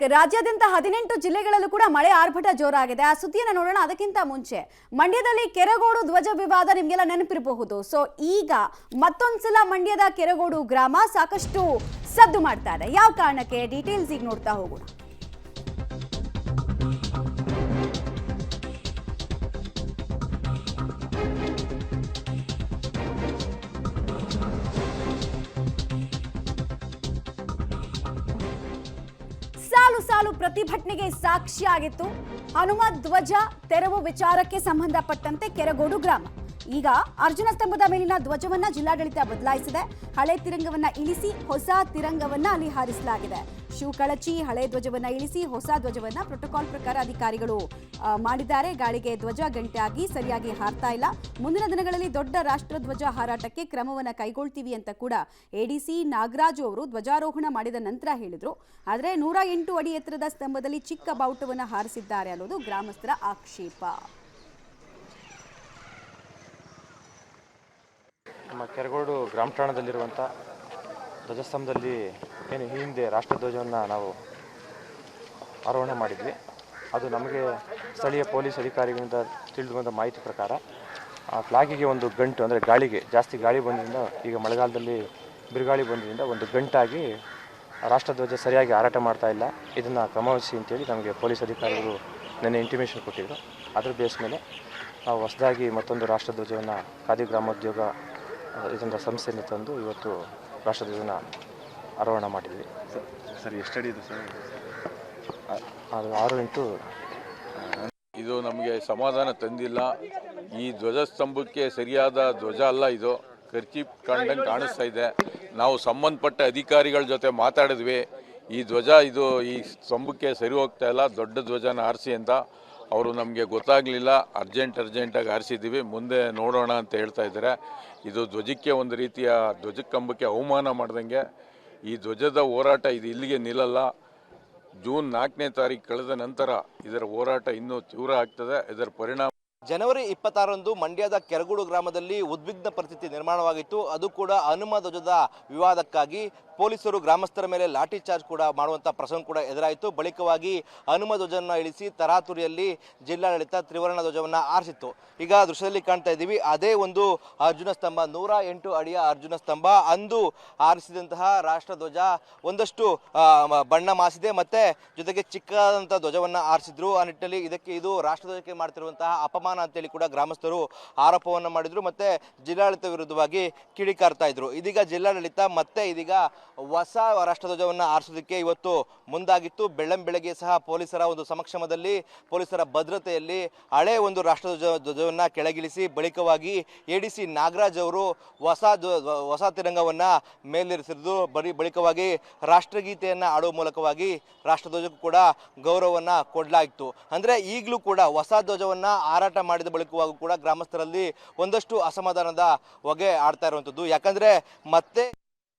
ರಾಜ್ಯಾದ್ಯಂತ 18 ಜಿಲ್ಲೆಗಳಲ್ಲೂ ಕೂಡ ಮಳೆ ಆರ್ಭಟ ಜೋರಾಗಿದೆ. ಆ ಸುದ್ದಿಯನ್ನು ನೋಡೋಣ. ಅದಕ್ಕಿಂತ ಮುಂಚೆ ಮಂಡ್ಯದಲ್ಲಿ ಕೆರಗೋಡು ಧ್ವಜ ವಿವಾದ ನಿಮಗೆಲ್ಲ ನೆನಪಿರಬಹುದು. ಸೊ ಈಗ ಮತ್ತೊಂದ್ಸಲ ಮಂಡ್ಯದ ಕೆರಗೋಡು ಗ್ರಾಮ ಸಾಕಷ್ಟು ಸದ್ದು ಮಾಡ್ತಾ ಇದೆ. ಯಾವ ಕಾರಣಕ್ಕೆ ಡೀಟೇಲ್ಸ್ ಈಗ ನೋಡ್ತಾ ಹೋಗೋಣ. ಸಾಲು ಪ್ರತಿಭಟನೆಗೆ ಸಾಕ್ಷಿಯಾಗಿತ್ತು ಹನುಮ ಧ್ವಜ ತೆರವು ವಿಚಾರಕ್ಕೆ ಸಂಬಂಧಪಟ್ಟಂತೆ ಕೆರಗೋಡು ಗ್ರಾಮ. ಈಗ ಅರ್ಜುನ ಸ್ತಂಭದ ಮೇಲಿನ ಧ್ವಜವನ್ನ ಜಿಲ್ಲಾಡಳಿತ ಬದಲಾಯಿಸಿದೆ. ಹಳೆ ತಿರಂಗವನ್ನ ಇಳಿಸಿ ಹೊಸ ತಿರಂಗವನ್ನ ಅಲ್ಲಿ ಹಾರಿಸಲಾಗಿದೆ. ಶೂ ಕಳಚಿ ಹಳೆ ಧ್ವಜವನ್ನ ಇಳಿಸಿ ಹೊಸ ಧ್ವಜವನ್ನ ಪ್ರೋಟೋಕಾಲ್ ಪ್ರಕಾರ ಅಧಿಕಾರಿಗಳು ಮಾಡಿದ್ದಾರೆ. ಗಾಳಿಗೆ ಧ್ವಜ ಗಂಟೆಯಾಗಿ ಸರಿಯಾಗಿ ಹಾರ್ತಾ ಇಲ್ಲ. ಮುಂದಿನ ದಿನಗಳಲ್ಲಿ ದೊಡ್ಡ ರಾಷ್ಟ್ರಧ್ವಜ ಹಾರಾಟಕ್ಕೆ ಕ್ರಮವನ್ನ ಕೈಗೊಳ್ತೀವಿ ಅಂತ ಕೂಡ ಎಡಿಸಿ ನಾಗರಾಜು ಅವರು ಧ್ವಜಾರೋಹಣ ಮಾಡಿದ ನಂತರ ಹೇಳಿದ್ರು. ಆದರೆ 108 ಅಡಿ ಎತ್ತರದ ಸ್ತಂಭದಲ್ಲಿ ಚಿಕ್ಕ ಬಾವುಟವನ್ನ ಹಾರಿಸಿದ್ದಾರೆ ಅನ್ನೋದು ಗ್ರಾಮಸ್ಥರ ಆಕ್ಷೇಪ. ನಮ್ಮ ಕೆರಗೋಡು ಗ್ರಾಮ ಠಾಣದಲ್ಲಿರುವಂಥ ಧ್ವಜಸ್ತಂಭದಲ್ಲಿ ಏನು ಈ ಹಿಂದೆ ರಾಷ್ಟ್ರಧ್ವಜವನ್ನು ನಾವು ಆರೋಹಣ ಮಾಡಿದ್ವಿ. ಅದು ನಮಗೆ ಸ್ಥಳೀಯ ಪೊಲೀಸ್ ಅಧಿಕಾರಿಗಳಿಂದ ತಿಳಿದು ಬಂದ ಮಾಹಿತಿ ಪ್ರಕಾರ ಆ ಫ್ಲಾಗಿಗೆ ಒಂದು ಗಂಟು, ಅಂದರೆ ಗಾಳಿಗೆ ಜಾಸ್ತಿ ಗಾಳಿ ಬಂದ್ರಿಂದ, ಈಗ ಮಳೆಗಾಲದಲ್ಲಿ ಬಿರುಗಾಳಿ ಬಂದ್ರಿಂದ ಒಂದು ಗಂಟಾಗಿ ರಾಷ್ಟ್ರಧ್ವಜ ಸರಿಯಾಗಿ ಹಾರಾಟ ಮಾಡ್ತಾ ಇಲ್ಲ, ಇದನ್ನು ಕ್ರಮವಹಿಸಿ ಅಂತೇಳಿ ನಮಗೆ ಪೊಲೀಸ್ ಅಧಿಕಾರಿಗಳು ನೆನ್ನೆ ಇಂಟಿಮೇಷನ್ ಕೊಟ್ಟಿದ್ದರು. ಅದ್ರ ಬೇಸ್ ಮೇಲೆ ನಾವು ಹೊಸದಾಗಿ ಮತ್ತೊಂದು ರಾಷ್ಟ್ರಧ್ವಜವನ್ನು ಖಾದಿ ಗ್ರಾಮೋದ್ಯೋಗ ಇದರಿಂದ ಸಂಸ್ಥೆಯಿಂದ ತಂದು ಇವತ್ತು ರಾಷ್ಟ್ರಧ್ವಜನ ಆರೋಹಣ ಮಾಡಿದ್ವಿ. ಸರ್ ಎಷ್ಟು ಅಡಿ ಇದೆ ಸರ್? ಅದು 6 ಇಂಟು. ಇದು ನಮಗೆ ಸಮಾಧಾನ ತಂದಿಲ್ಲ. ಈ ಧ್ವಜಸ್ತಂಭಕ್ಕೆ ಸರಿಯಾದ ಧ್ವಜ ಅಲ್ಲ, ಇದು ಕರ್ಚೀಪ್ ಕಂಡಂಗೆ ಕಾಣಿಸ್ತಾ ಇದೆ. ನಾವು ಸಂಬಂಧಪಟ್ಟ ಅಧಿಕಾರಿಗಳ ಜೊತೆ ಮಾತಾಡಿದ್ವಿ. ಈ ಧ್ವಜ ಇದು ಈ ಸ್ತಂಭಕ್ಕೆ ಸರಿ ಹೋಗ್ತಾ ಇಲ್ಲ, ದೊಡ್ಡ ಧ್ವಜನ ಆರಿಸಿ ಅಂತ. ಅವರು ನಮಗೆ ಗೊತ್ತಾಗಲಿಲ್ಲ, ಅರ್ಜೆಂಟಾಗಿ ಆರಿಸಿದ್ದೀವಿ, ಮುಂದೆ ನೋಡೋಣ ಅಂತ ಹೇಳ್ತಾ ಇದ್ದಾರೆ. ಇದು ಧ್ವಜಕ್ಕೆ ಒಂದು ರೀತಿಯ ಧ್ವಜಕ್ಕಂಬಕ್ಕೆ ಅವಮಾನ ಮಾಡ್ದಂಗೆ. ಈ ಧ್ವಜದ ಹೋರಾಟ ಇದು ಇಲ್ಲಿಗೆ ನಿಲ್ಲಲ್ಲ. ಜೂನ್ 4ನೇ ತಾರೀಕು ಕಳೆದ ನಂತರ ಇದರ ಹೋರಾಟ ಇನ್ನೂ ತೀವ್ರ ಆಗ್ತದೆ. ಇದರ ಪರಿಣಾಮ ಜನವರಿ 26ರಂದು ಮಂಡ್ಯದ ಕೆರಗೋಡು ಗ್ರಾಮದಲ್ಲಿ ಉದ್ವಿಗ್ನ ಪರಿಸ್ಥಿತಿ ನಿರ್ಮಾಣವಾಗಿತ್ತು. ಅದು ಕೂಡ ಹನುಮ ಧ್ವಜದ ವಿವಾದಕ್ಕಾಗಿ ಪೊಲೀಸರು ಗ್ರಾಮಸ್ಥರ ಮೇಲೆ ಲಾಠಿ ಚಾರ್ಜ್ ಕೂಡ ಮಾಡುವಂಥ ಪ್ರಸಂಗ ಕೂಡ ಎದುರಾಯಿತು. ಬಳಿಕವಾಗಿ ಹನುಮ ಧ್ವಜವನ್ನು ಇಳಿಸಿ ತರಾತುರಿಯಲ್ಲಿ ಜಿಲ್ಲಾಡಳಿತ ತ್ರಿವರ್ಣ ಧ್ವಜವನ್ನು ಆರಿಸಿತ್ತು. ಈಗ ದೃಶ್ಯದಲ್ಲಿ ಕಾಣ್ತಾ ಇದ್ದೀವಿ, ಅದೇ ಒಂದು ಅರ್ಜುನ ಸ್ತಂಭ, 108 ಅಡಿಯ ಅರ್ಜುನ ಸ್ತಂಭ, ಅಂದು ಆರಿಸಿದಂತಹ ರಾಷ್ಟ್ರಧ್ವಜ ಒಂದಷ್ಟು ಬಣ್ಣ ಮಾಸಿದೆ, ಮತ್ತೆ ಜೊತೆಗೆ ಚಿಕ್ಕದಾದಂಥ ಧ್ವಜವನ್ನು ಆರಿಸಿದ್ರು. ಆ ನಿಟ್ಟಿನಲ್ಲಿ ಇದು ರಾಷ್ಟ್ರಧ್ವಜಕ್ಕೆ ಮಾಡ್ತಿರುವಂತಹ ಅಪಮಾನ ಅಂತೇಳಿ ಕೂಡ ಗ್ರಾಮಸ್ಥರು ಆರೋಪವನ್ನು ಮಾಡಿದ್ರು, ಮತ್ತೆ ಜಿಲ್ಲಾಡಳಿತ ವಿರುದ್ಧವಾಗಿ ಕಿಡಿಕಾರ್ತಾ ಇದ್ರು. ಇದೀಗ ಜಿಲ್ಲಾಡಳಿತ ಮತ್ತೆ ಇದೀಗ ಹೊಸ ರಾಷ್ಟ್ರಧ್ವಜವನ್ನು ಆರಿಸೋದಕ್ಕೆ ಇವತ್ತು ಮುಂದಾಗಿತ್ತು. ಬೆಳ್ಳಂಬೆಳಗ್ಗೆ ಸಹ ಪೊಲೀಸರ ಒಂದು ಸಮಕ್ಷಮದಲ್ಲಿ, ಪೊಲೀಸರ ಭದ್ರತೆಯಲ್ಲಿ ಹಳೆ ಒಂದು ರಾಷ್ಟ್ರಧ್ವಜವನ್ನ ಕೆಳಗಿಳಿಸಿ ಬಳಿಕವಾಗಿ ಎಡಿಸಿ ನಾಗರಾಜ್ ಅವರು ಹೊಸ ತಿರಂಗವನ್ನ ಮೇಲೇರಿಸಿದ್ರು. ಬಳಿಕವಾಗಿ ರಾಷ್ಟ್ರಗೀತೆಯನ್ನ ಆಡುವ ಮೂಲಕವಾಗಿ ರಾಷ್ಟ್ರಧ್ವಜಕ್ಕೂ ಕೂಡ ಗೌರವವನ್ನ ಕೊಡಲಾಯಿತು. ಅಂದ್ರೆ ಈಗಲೂ ಕೂಡ ಹೊಸ ಧ್ವಜವನ್ನ ಹಾರಾಟ ಮಾಡಿದ ಬಳಿಕವಾಗೂ ಕೂಡ ಗ್ರಾಮಸ್ಥರಲ್ಲಿ ಒಂದಷ್ಟು ಅಸಮಾಧಾನದ ಹೊಗೆ ಆಡ್ತಾ ಇರುವಂಥದ್ದು. ಯಾಕಂದ್ರೆ ಮತ್ತೆ